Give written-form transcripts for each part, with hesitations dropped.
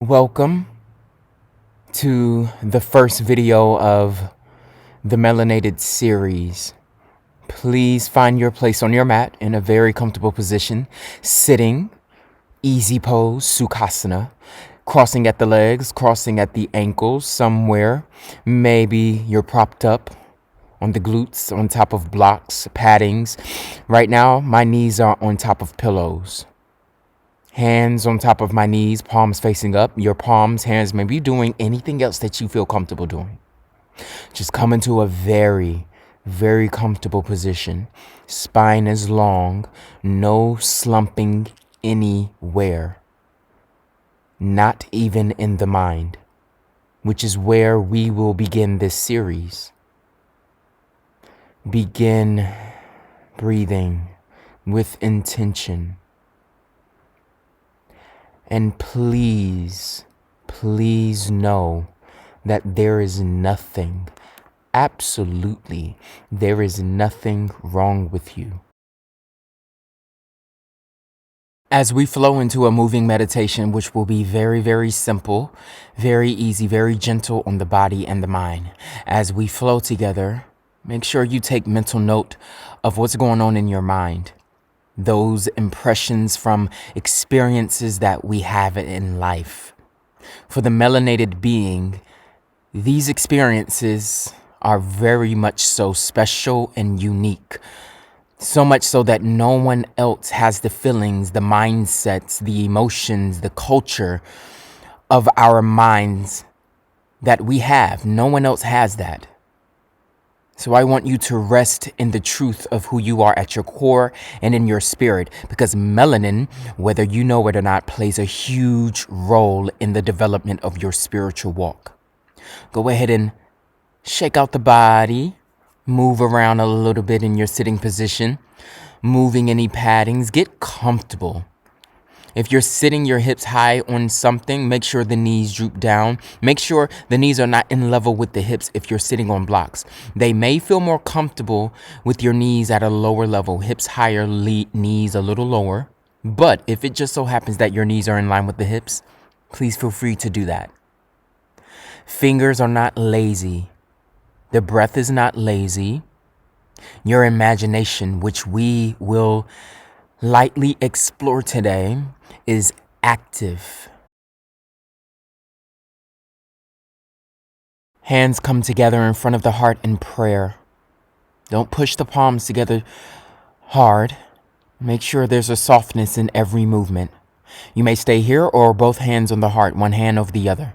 Welcome to the first video of the Melanated series. Please find your place on your mat in a very comfortable position, sitting, easy pose, Sukhasana, crossing at the legs, crossing at the ankles somewhere. Maybe you're propped up on the glutes, on top of blocks, paddings. Right now, my knees are on top of pillows. Hands on top of my knees, palms facing up. Your palms, hands, maybe doing anything else that you feel comfortable doing. Just come into a very, very comfortable position. Spine is long, no slumping anywhere. Not even in the mind, which is where we will begin this series. Begin breathing with intention. And please, please know that there is nothing, absolutely, there is nothing wrong with you. As we flow into a moving meditation, which will be very, very simple, very easy, very gentle on the body and the mind. As we flow together, make sure you take mental note of what's going on in your mind. Those impressions from experiences that we have in life. For the melanated being, these experiences are very much so special and unique. So much so that no one else has the feelings, the mindsets, the emotions, the culture of our minds that we have. No one else has that. So I want you to rest in the truth of who you are at your core and in your spirit, because melanin, whether you know it or not, plays a huge role in the development of your spiritual walk. Go ahead and shake out the body, move around a little bit in your sitting position, moving any paddings, get comfortable. If you're sitting your hips high on something, make sure the knees droop down. Make sure the knees are not in level with the hips if you're sitting on blocks. They may feel more comfortable with your knees at a lower level, hips higher, knees a little lower. But if it just so happens that your knees are in line with the hips, please feel free to do that. Fingers are not lazy. The breath is not lazy. Your imagination, which we will lightly explore today, is active. Hands come together in front of the heart in prayer. Don't push the palms together hard. Make sure there's a softness in every movement. You may stay here or both hands on the heart, one hand over the other.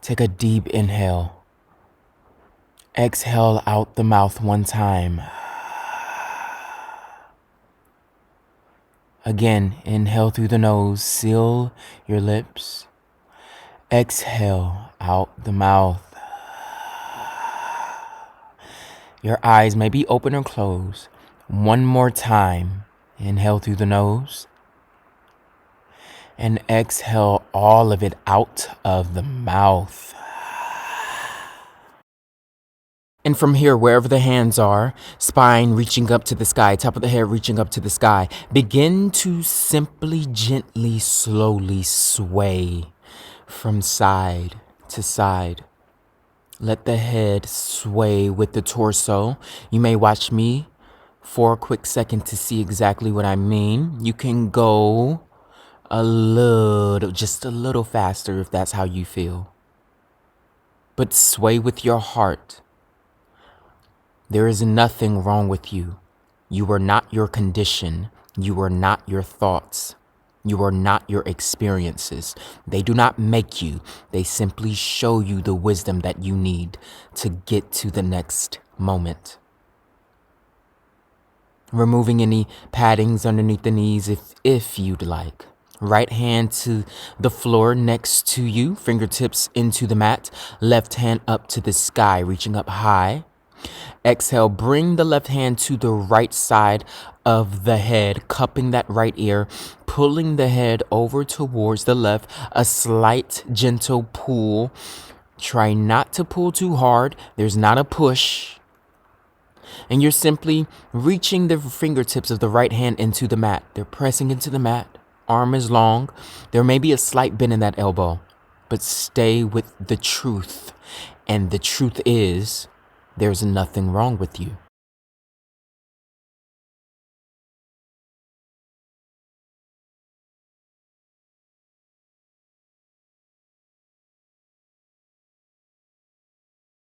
Take a deep inhale. Exhale out the mouth one time. Again, inhale through the nose, seal your lips. Exhale out the mouth. Your eyes may be open or closed. One more time. Inhale through the nose. And exhale all of it out of the mouth. And from here, wherever the hands are, spine reaching up to the sky, top of the head reaching up to the sky, begin to simply, gently, slowly sway from side to side. Let the head sway with the torso. You may watch me for a quick second to see exactly what I mean. You can go just a little faster if that's how you feel. But sway with your heart. There is nothing wrong with you. You are not your condition. You are not your thoughts. You are not your experiences. They do not make you. They simply show you the wisdom that you need to get to the next moment. Removing any paddings underneath the knees if you'd like. Right hand to the floor next to you, fingertips into the mat. Left hand up to the sky, reaching up high. Exhale, bring the left hand to the right side of the head, cupping that right ear, pulling the head over towards the left, a slight gentle pull. Try not to pull too hard. There's not a push. And you're simply reaching the fingertips of the right hand into the mat. They're pressing into the mat. arm is long. There may be a slight bend in that elbow, but stay with the truth. And the truth is, there's nothing wrong with you.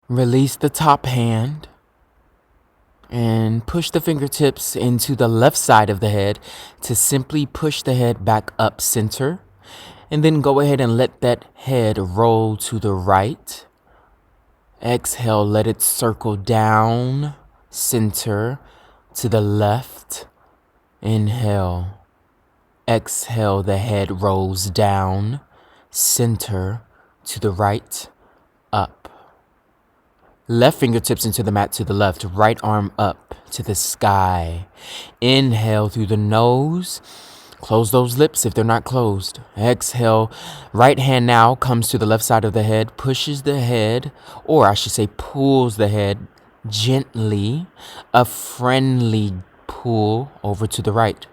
Release the top hand and push the fingertips into the left side of the head to simply push the head back up center. And then go ahead and let that head roll to the right. Exhale, let it circle down center to the left. Inhale. Exhale, the head rolls down center to the right, up. Left fingertips into the mat to the left, right arm up to the sky. Inhale through the nose. Close those lips if they're not closed. Exhale. Right hand now comes to the left side of the head, pushes the head, or I should say pulls the head gently, a friendly pull over to the right.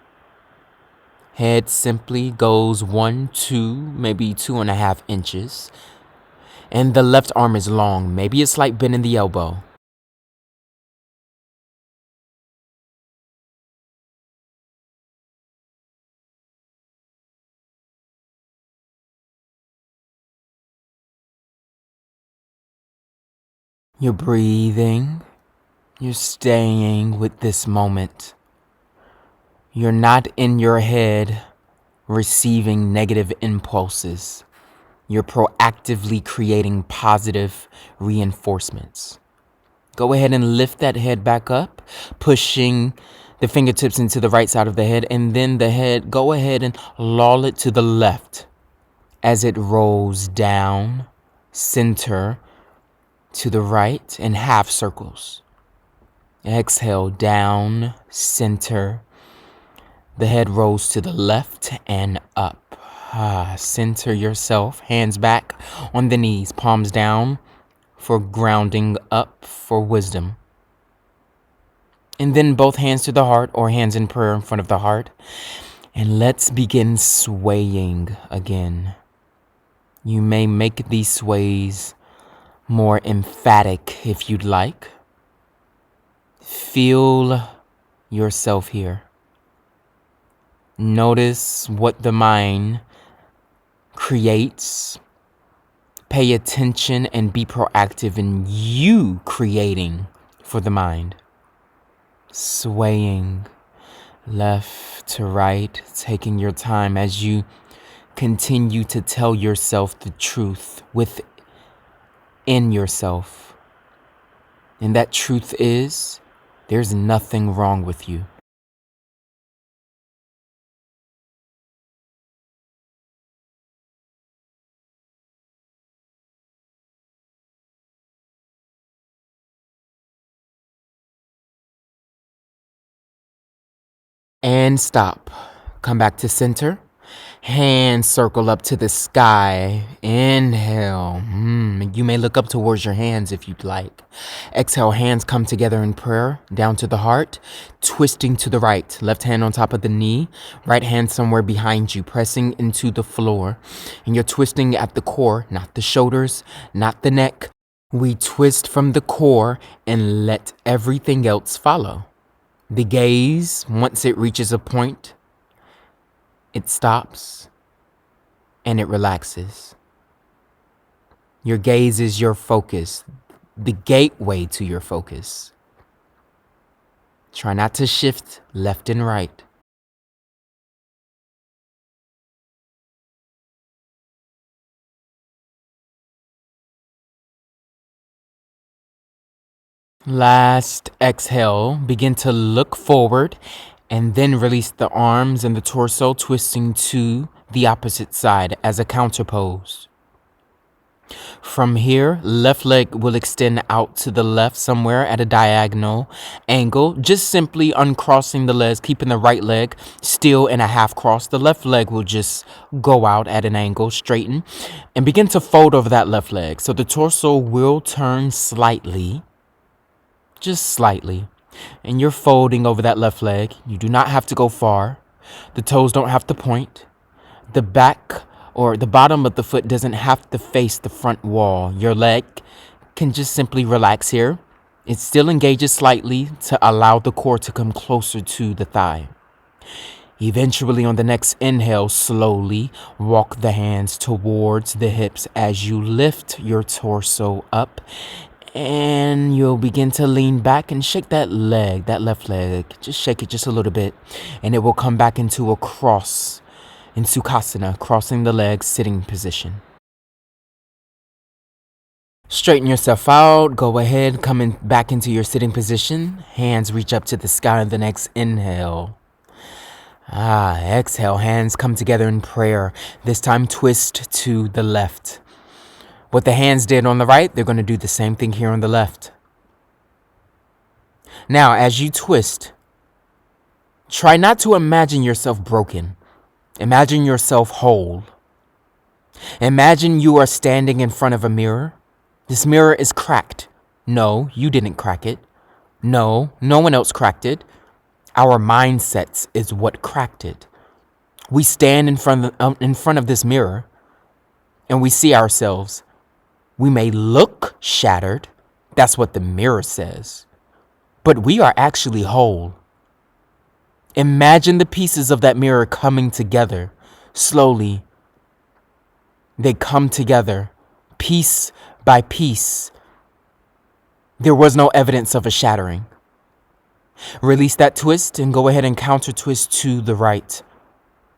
Head simply goes 1, 2, maybe 2.5 inches. And the left arm is long, maybe a slight bend in the elbow. You're breathing. You're staying with this moment. You're not in your head receiving negative impulses. You're proactively creating positive reinforcements. Go ahead and lift that head back up, pushing the fingertips into the right side of the head, and then the head, go ahead and loll it to the left as it rolls down, center to the right in half circles. Exhale, down, center. The head rolls to the left and up. Center yourself, hands back on the knees, palms down for grounding, up for wisdom. And then both hands to the heart or hands in prayer in front of the heart. And let's begin swaying again. You may make these sways more emphatic if you'd like. Feel yourself here. Notice what the mind creates. Pay attention and be proactive in you creating for the mind. Swaying left to right, taking your time as you continue to tell yourself the truth within yourself. And that truth is, there's nothing wrong with you. And stop. Come back to center. Hands circle up to the sky. Inhale. You may look up towards your hands if you'd like. Exhale, hands come together in prayer, down to the heart, twisting to the right. Left hand on top of the knee, right hand somewhere behind you, pressing into the floor. And you're twisting at the core, not the shoulders, not the neck. We twist from the core and let everything else follow. The gaze, once it reaches a point, it stops and it relaxes. Your gaze is your focus, the gateway to your focus. Try not to shift left and right. Last exhale, begin to look forward and then release the arms and the torso, twisting to the opposite side as a counter pose. From here, left leg will extend out to the left somewhere at a diagonal angle, just simply uncrossing the legs, keeping the right leg still in a half cross. The left leg will just go out at an angle, straighten, and begin to fold over that left leg. So the torso will turn slightly, just slightly, and you're folding over that left leg. You do not have to go far. The toes don't have to point. The back or the bottom of the foot doesn't have to face the front wall. Your leg can just simply relax here. It still engages slightly to allow the core to come closer to the thigh. Eventually, on the next inhale, slowly walk the hands towards the hips as you lift your torso up, and you'll begin to lean back and shake that leg, that left leg. Just shake it just a little bit, and it will come back into a cross in Sukhasana, crossing the legs, sitting position. Straighten yourself out. Go ahead, coming back into your sitting position. Hands reach up to the sky on the next inhale. Exhale. Hands come together in prayer. This time twist to the left. What the hands did on the right, they're going to do the same thing here on the left. Now, as you twist, try not to imagine yourself broken. Imagine yourself whole. Imagine you are standing in front of a mirror. This mirror is cracked. No, you didn't crack it. No, no one else cracked it. Our mindsets is what cracked it. We stand in front of this mirror and we see ourselves. We may look shattered. That's what the mirror says. But we are actually whole. Imagine the pieces of that mirror coming together slowly. They come together piece by piece. There was no evidence of a shattering. Release that twist and go ahead and counter twist to the right.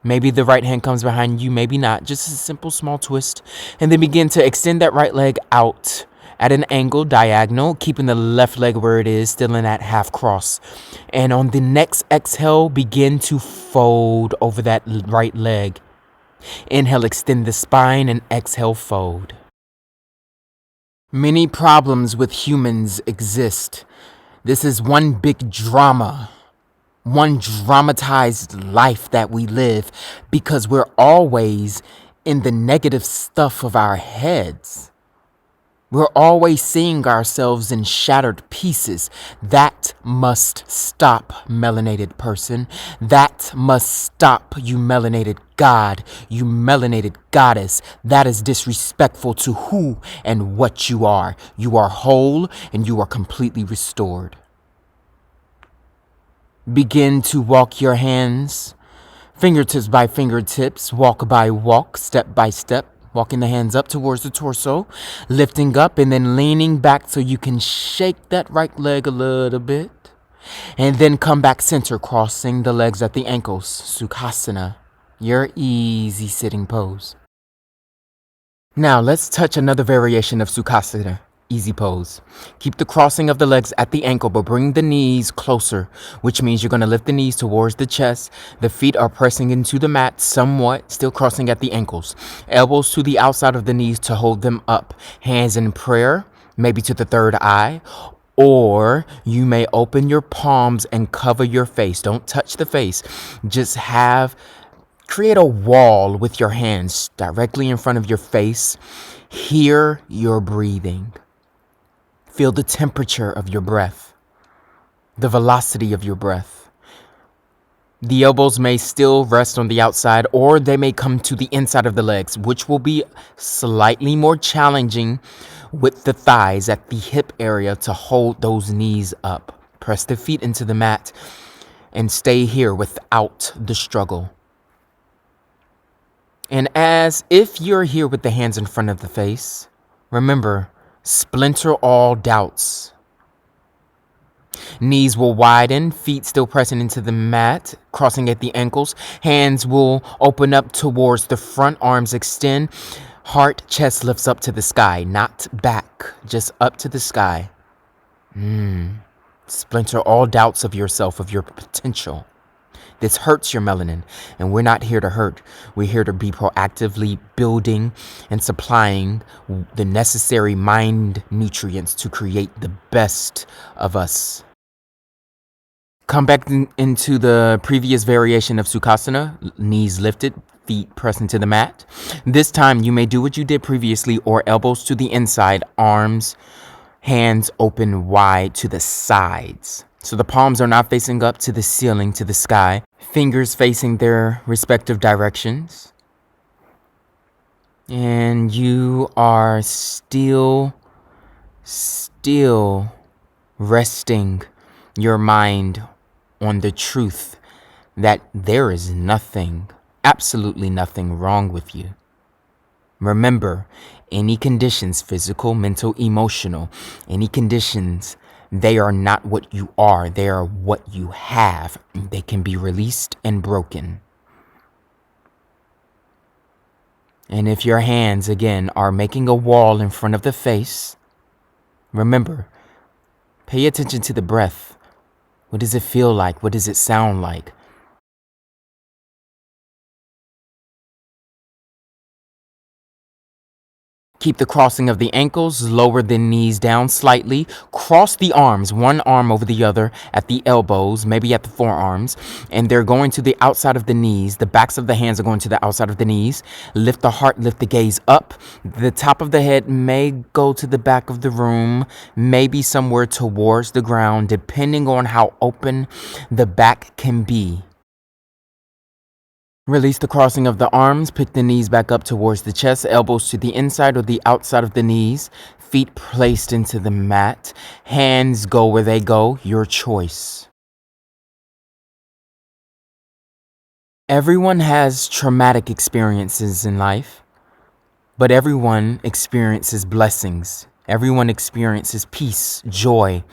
Maybe the right hand comes behind you, maybe not. Just a simple small twist. And then begin to extend that right leg out at an angle, diagonal, keeping the left leg where it is, still in that half cross. And on the next exhale, begin to fold over that right leg. Inhale, extend the spine, and exhale, fold. Many problems with humans exist. This is one big drama, one dramatized life that we live because we're always in the negative stuff of our heads. We're always seeing ourselves in shattered pieces. That must stop, melanated person. That must stop, you melanated God, you melanated goddess. That is disrespectful to who and what you are. You are whole and you are completely restored. Begin to walk your hands, fingertips by fingertips, walk by walk, step by step. Walking the hands up towards the torso, lifting up and then leaning back so you can shake that right leg a little bit. And then come back center, crossing the legs at the ankles. Sukhasana, your easy sitting pose. Now let's touch another variation of Sukhasana, easy pose. Keep the crossing of the legs at the ankle, but bring the knees closer, which means you're going to lift the knees towards the chest. The feet are pressing into the mat somewhat, still crossing at the ankles. Elbows to the outside of the knees to hold them up. Hands in prayer, maybe to the third eye. Or you may open your palms and cover your face. Don't touch the face. Just create a wall with your hands directly in front of your face. Hear your breathing. Feel the temperature of your breath, the velocity of your breath. The elbows may still rest on the outside, or they may come to the inside of the legs, which will be slightly more challenging with the thighs at the hip area to hold those knees up. Press the feet into the mat and stay here without the struggle. And as if you're here with the hands in front of the face, remember, splinter all doubts. Knees will widen, feet still pressing into the mat, crossing at the ankles. Hands will open up towards the front, arms extend. Heart, chest lifts up to the sky, not back, just up to the sky. Splinter all doubts of yourself, of your potential. This hurts your melanin, and we're not here to hurt. We're here to be proactively building and supplying the necessary mind nutrients to create the best of us. Come back into the previous variation of Sukhasana, knees lifted, feet pressing to the mat. This time you may do what you did previously, or elbows to the inside, arms, hands open wide to the sides. So the palms are not facing up to the ceiling, to the sky. Fingers facing their respective directions. And you are still resting your mind on the truth that there is nothing, absolutely nothing wrong with you. Remember, any conditions, physical, mental, emotional, any conditions, they are not what you are. They are what you have. They can be released and broken. And if your hands, again, are making a wall in front of the face, remember, pay attention to the breath. What does it feel like? What does it sound like? Keep the crossing of the ankles, lower the knees down slightly, cross the arms, one arm over the other at the elbows, maybe at the forearms, and they're going to the outside of the knees. The backs of the hands are going to the outside of the knees. Lift the heart, lift the gaze up. The top of the head may go to the back of the room, maybe somewhere towards the ground, depending on how open the back can be. Release the crossing of the arms, pick the knees back up towards the chest, elbows to the inside or the outside of the knees, feet placed into the mat, hands go where they go, your choice. Everyone has traumatic experiences in life, but everyone experiences blessings. Everyone experiences peace, joy,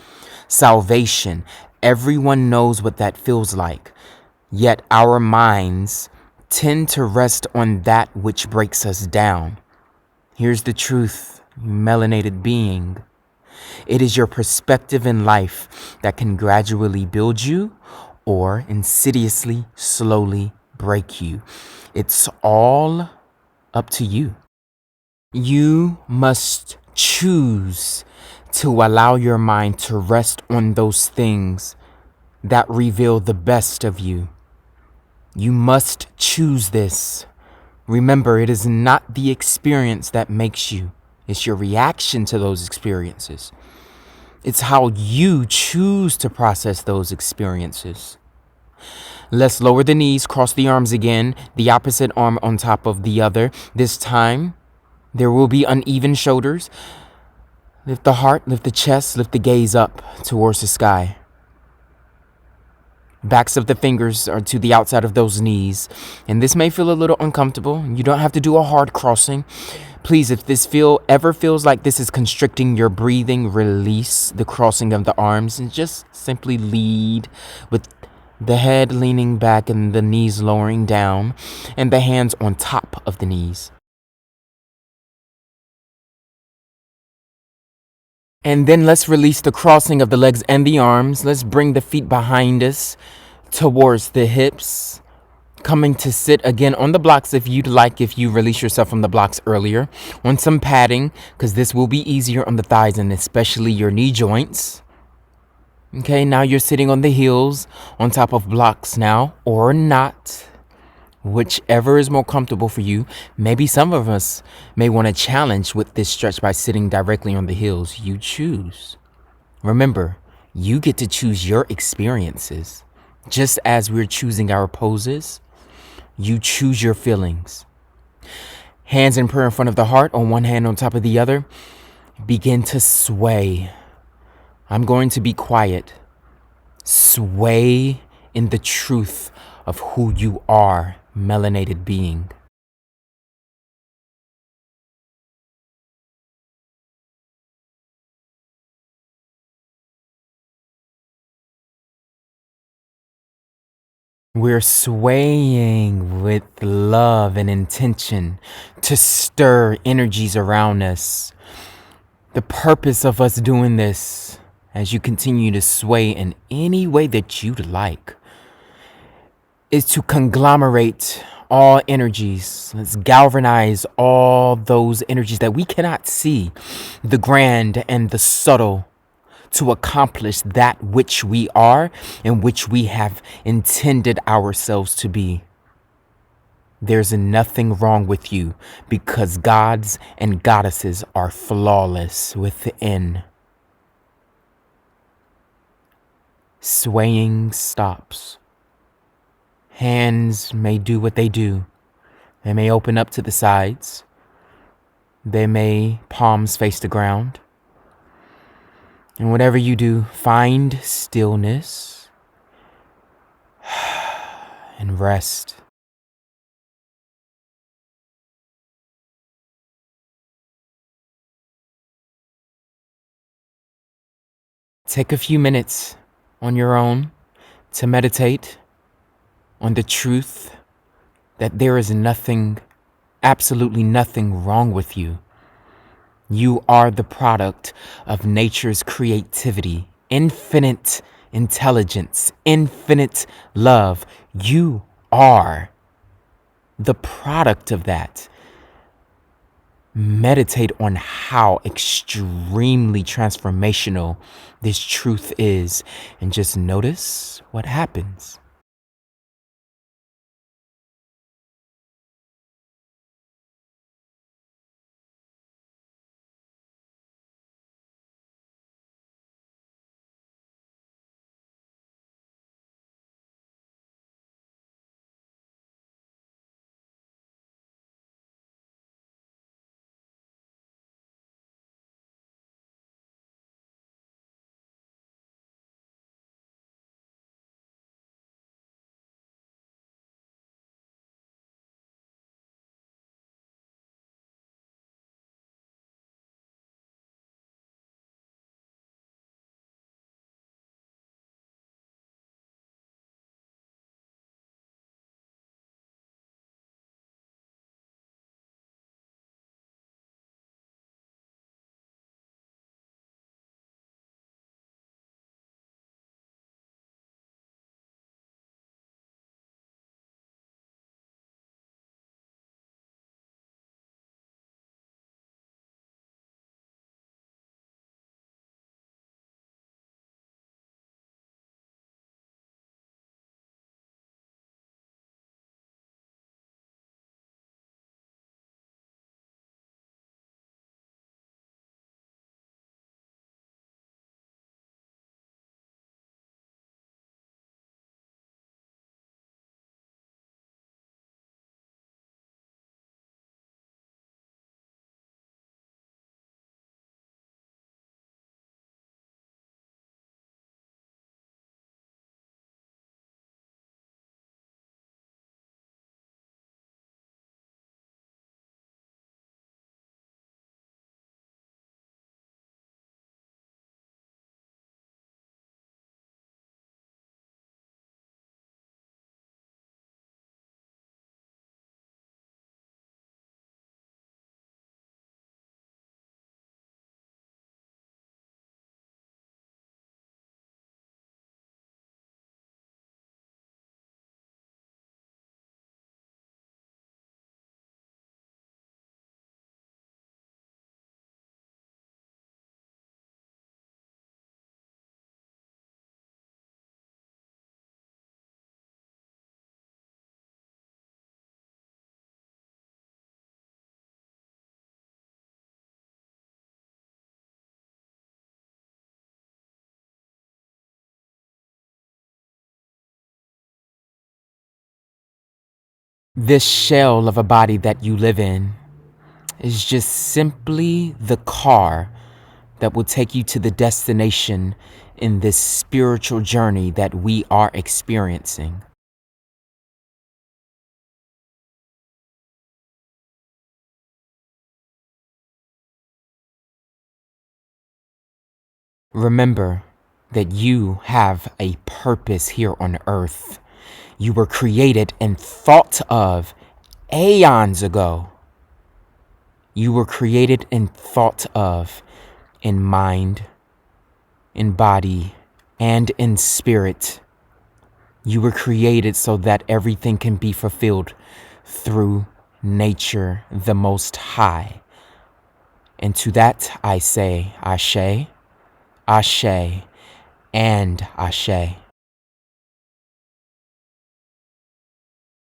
salvation. Everyone knows what that feels like. Yet our minds tend to rest on that which breaks us down. Here's the truth, you melanated being. It is your perspective in life that can gradually build you or insidiously, slowly break you. It's all up to you. You must choose to allow your mind to rest on those things that reveal the best of you. You must choose this. Remember, it is not the experience that makes you. It's your reaction to those experiences. It's how you choose to process those experiences. Let's lower the knees, cross the arms again, the opposite arm on top of the other. This time, there will be uneven shoulders. Lift the heart, lift the chest, lift the gaze up towards the sky. Backs of the fingers are to the outside of those knees. And this may feel a little uncomfortable. You don't have to do a hard crossing. Please, if this ever feels like this is constricting your breathing, release the crossing of the arms and just simply lead with the head leaning back and the knees lowering down and the hands on top of the knees. And then let's release the crossing of the legs and the arms. Let's bring the feet behind us towards the hips. Coming to sit again on the blocks if you'd like, if you release yourself from the blocks earlier. On some padding, because this will be easier on the thighs and especially your knee joints. Okay, now you're sitting on the heels on top of blocks now, or not. Whichever is more comfortable for you. Maybe some of us may want to challenge with this stretch by sitting directly on the heels. You choose. Remember, you get to choose your experiences. Just as we're choosing our poses, you choose your feelings. Hands in prayer in front of the heart, on one hand on top of the other. Begin to sway. I'm going to be quiet. Sway in the truth of who you are, melanated being. We're swaying with love and intention to stir energies around us. The purpose of us doing this, as you continue to sway in any way that you'd like, is to conglomerate all energies. Let's galvanize all those energies that we cannot see, the grand and the subtle, to accomplish that which we are and which we have intended ourselves to be. There's nothing wrong with you because gods and goddesses are flawless within. Swaying stops. Hands may do what they do. They may open up to the sides. They may palms face the ground. And whatever you do, find stillness and rest. Take a few minutes on your own to meditate on the truth that there is nothing, absolutely nothing wrong with you. You are the product of nature's creativity, infinite intelligence, infinite love. You are the product of that. Meditate on how extremely transformational this truth is and just notice what happens. This shell of a body that you live in is just simply the car that will take you to the destination in this spiritual journey that we are experiencing. Remember that you have a purpose here on earth. You were created and thought of aeons ago. You were created and thought of in mind, in body, and in spirit. You were created so that everything can be fulfilled through nature, the Most High. And to that I say, Ashe, Ashe, and Ashe.